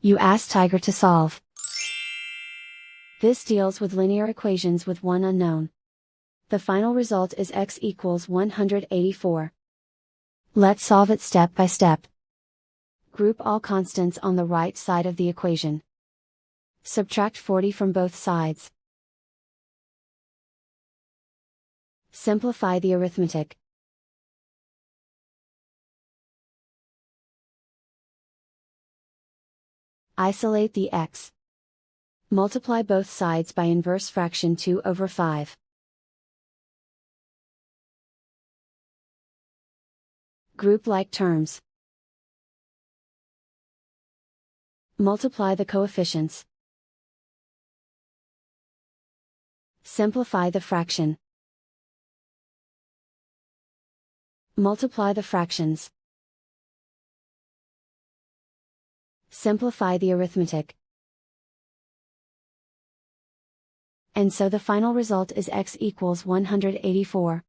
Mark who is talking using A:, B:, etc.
A: You ask Tiger to solve. This deals with linear equations with one unknown. The final result is x equals 184. Let's solve it step by step. Group all constants on the right side of the equation. Subtract 40 from both sides. Simplify the arithmetic. Isolate the x. Multiply both sides by inverse fraction 2/5. Group like terms. Multiply the coefficients. Simplify the fraction. Multiply the fractions. Simplify the arithmetic. And so the final result is x equals 184.